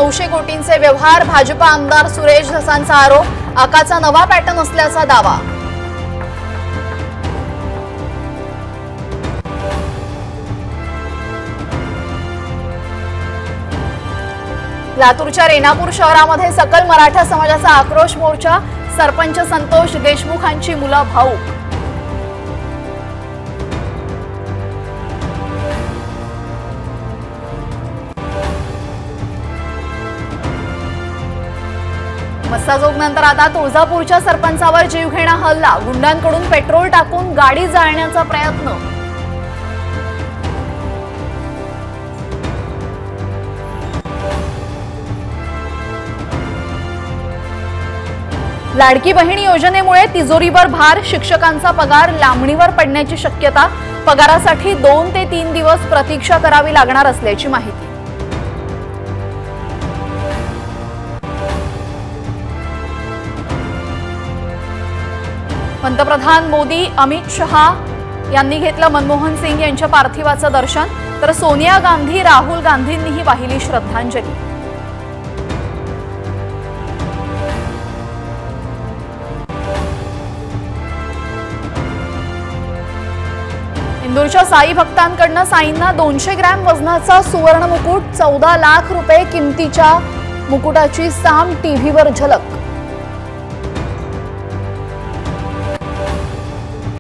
900 कोटींचे व्यवहार, भाजपा आमदार सुरेश धसांचा आरोप, आकाचा नवा पॅटर्न असल्याचा दावा। लातूरच्या रेणापूर शहरामध्ये सकल मराठा समाजाचा आक्रोश मोर्चा, सरपंच संतोष देशमुखांची मुलं भाऊक। मस्साजोगनंतर आता तुळजापूरच्या सरपंचावर जीवघेणा हल्ला, गुंडांकडून पेट्रोल टाकून गाडी जाळण्याचा प्रयत्न। लाडकी बहीण योजनेमुळे तिजोरीवर भार, शिक्षकांचा पगार लांबणीवर पडण्याची शक्यता, पगारासाठी 2 ते 3 दिवस प्रतीक्षा करावी लागणार असल्याची माहिती। पंतप्रधान मोदी, अमित शहा यांनी घेतलं मनमोहन सिंग यांच्या पार्थिवाचं दर्शन, तर सोनिया गांधी, राहुल गांधींनीही वाहिली श्रद्धांजली। इंदूरच्या साई भक्तांकडून साईंना 200 ग्रॅम वजनाचा सुवर्ण मुकुट, 14 लाख रुपये किमतीच्या मुकुटाची साम टीव्हीवर झलक।